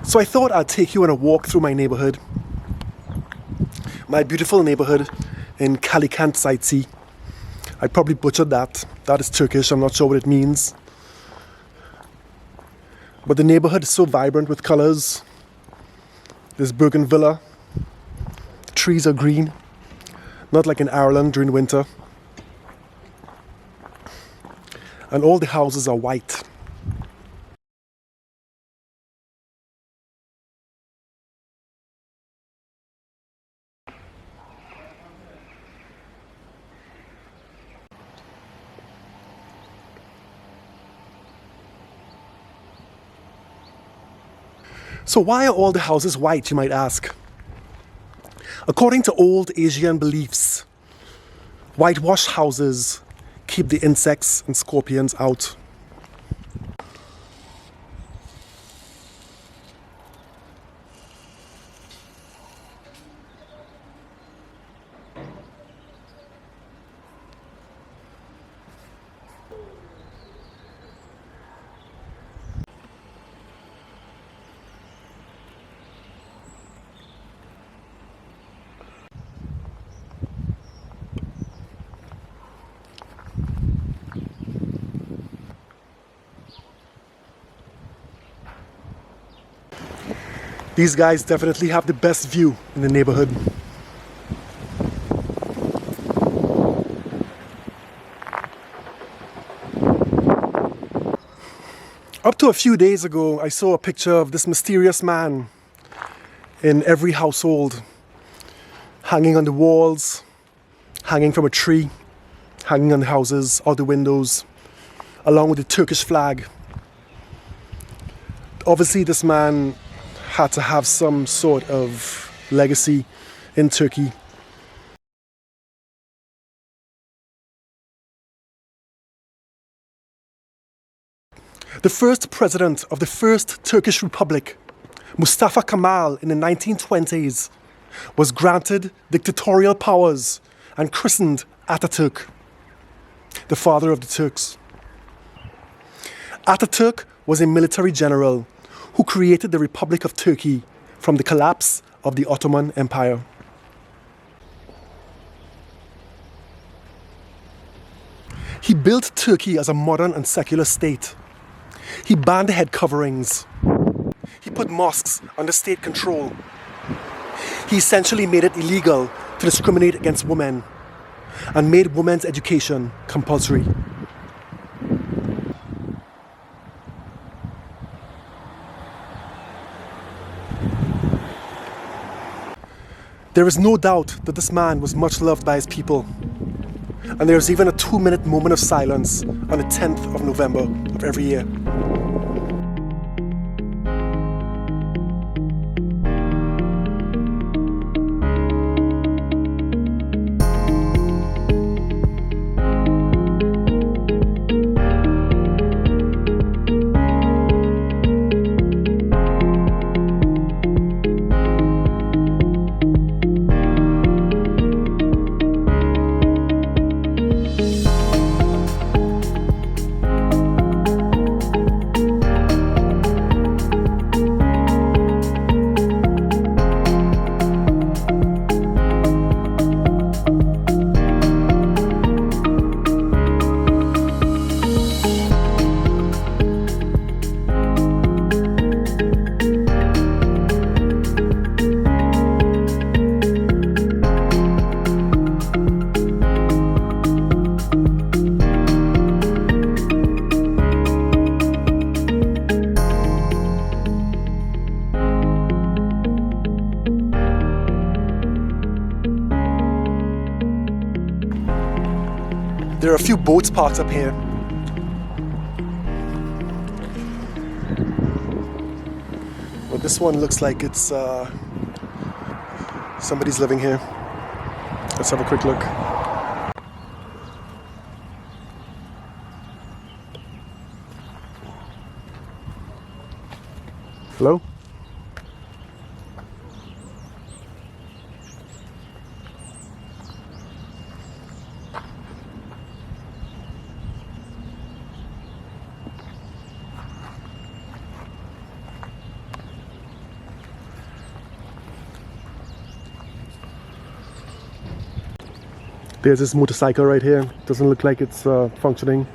So I thought I'd take you on a walk through my neighbourhood. My beautiful neighbourhood in Kalikant Saitsi. I probably butchered that. That is Turkish, I'm not sure what it means. But the neighbourhood is so vibrant with colours. There's bougainvillea. Trees are green. Not like in Ireland during winter. And all the houses are white. So why are all the houses white, you might ask? According to old Asian beliefs, whitewashed houses keep the insects and scorpions out. These guys definitely have the best view in the neighbourhood. Up to a few days ago, I saw a picture of this mysterious man in every household, hanging on the walls, hanging from a tree, hanging on the houses or the windows, along with the Turkish flag. Obviously, this man had to have some sort of legacy in Turkey. The first president of the first Turkish Republic, Mustafa Kamel, in the 1920s, was granted dictatorial powers and christened Atatürk, the father of the Turks. Atatürk was a military general who created the Republic of Turkey from the collapse of the Ottoman Empire. He built Turkey as a modern and secular state. He banned head coverings. He put mosques under state control. He essentially made it illegal to discriminate against women and made women's education compulsory. There is no doubt that this man was much loved by his people. And there is even a 2-minute moment of silence on the 10th of November of every year. There are a few boats parked up here. Well, this one looks like it's somebody's living here. Let's have a quick look. Hello? There's this motorcycle right here. Doesn't look like it's functioning.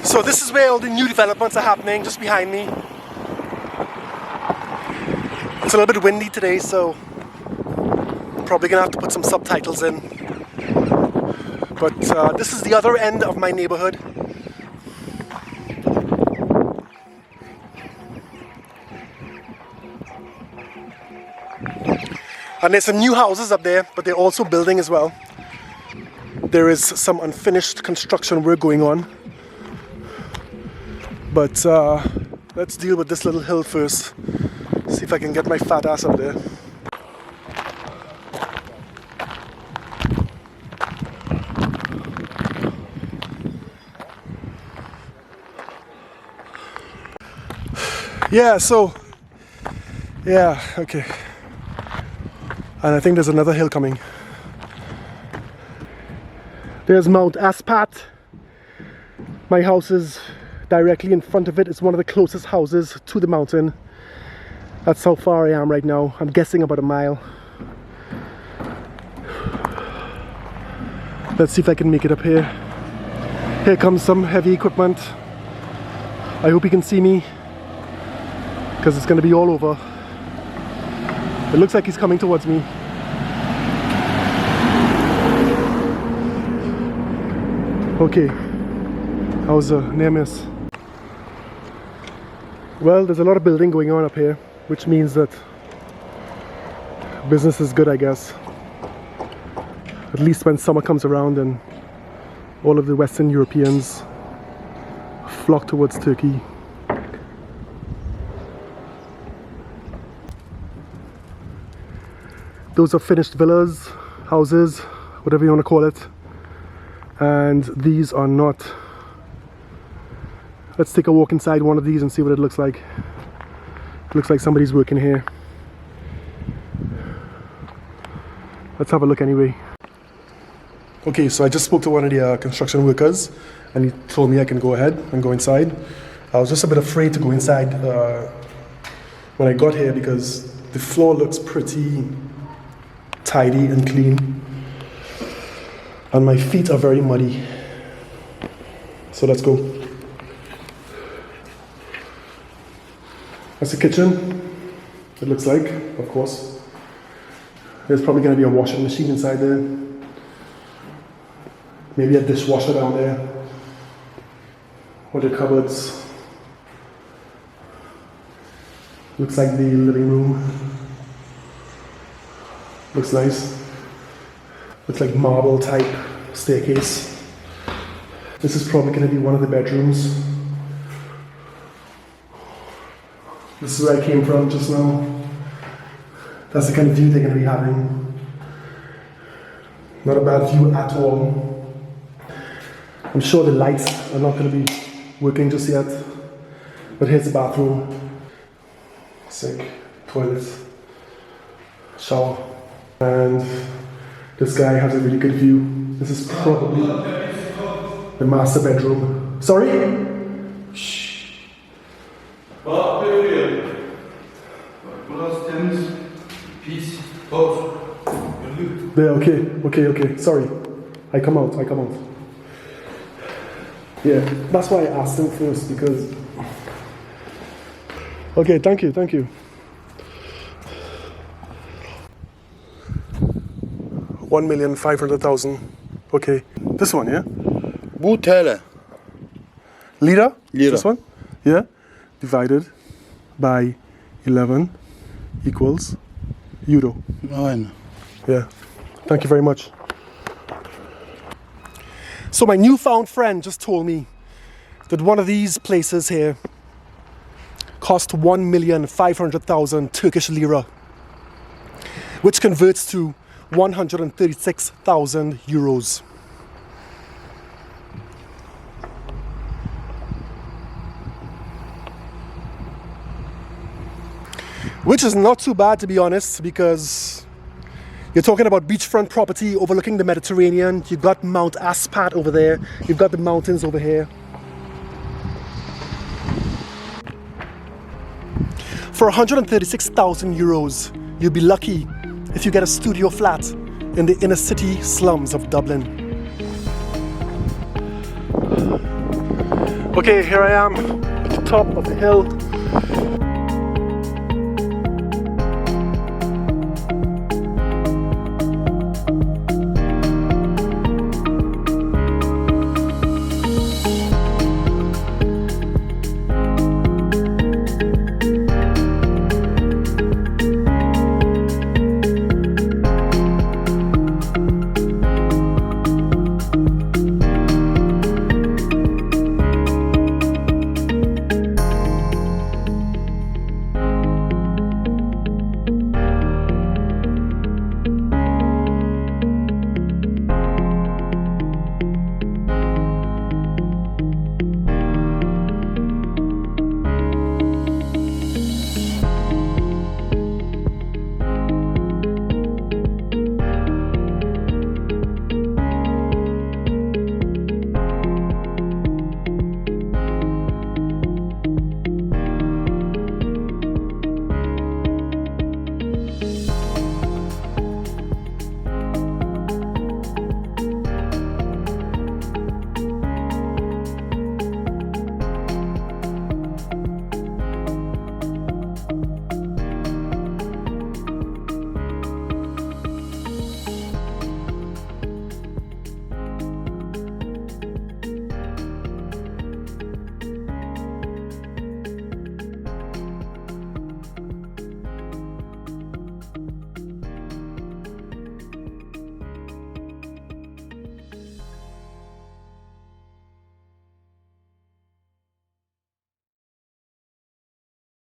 So this is where all the new developments are happening, just behind me. It's a little bit windy today, so probably gonna have to put some subtitles in. But this is the other end of my neighborhood. And there's some new houses up there, but they're also building as well. There is some unfinished construction work going on. But let's deal with this little hill first. See if I can get my fat ass up there. Yeah, okay. And I think there's another hill coming. There's Mount Aspat. My house is directly in front of it. It's one of the closest houses to the mountain. That's how far I am right now. I'm guessing about a mile. Let's see if I can make it up here. Here comes some heavy equipment. I hope you can see me, because it's going to be all over. It looks like he's coming towards me. Okay, that was a near miss. Well, there's a lot of building going on up here, which means that business is good, I guess. At least when summer comes around and all of the Western Europeans flock towards Turkey. Those are finished villas, houses, whatever you want to call it. And these are not. Let's take a walk inside one of these and see what it looks like. It looks like somebody's working here. Let's have a look anyway. Okay, so I just spoke to one of the construction workers, and he told me I can go ahead and go inside. I was just a bit afraid to go inside when I got here, because the floor looks pretty tidy and clean, and my feet are very muddy. So let's go. That's the kitchen, it looks like, of course. There's probably going to be a washing machine inside there. Maybe a dishwasher down there. What are the cupboards? Looks like the living room. Looks nice. Looks like marble type staircase. This is probably going to be one of the bedrooms. This is where I came from just now. That's the kind of view they're going to be having. Not a bad view at all. I'm sure the lights are not going to be working just yet. But here's the bathroom. Sink, toilet, shower. And this guy has a really good view. This is probably the master bedroom. Sorry? Shh. There, okay. Sorry. I come out. Yeah, that's why I asked him first, because... Okay, thank you. 1,500,000. Okay. This one, yeah? Bu TL. Lira? Lira. This one? Yeah? Divided by 11 equals euro. Aynen. Yeah. Thank you very much. So my newfound friend just told me that one of these places here cost 1,500,000 Turkish lira, which converts to 136,000 euros. Which is not too bad, to be honest, because you're talking about beachfront property overlooking the Mediterranean. You've got Mount Aspat over there. You've got the mountains over here. For 136,000 euros, you'll be lucky if you get a studio flat in the inner city slums of Dublin. Okay, here I am at the top of the hill.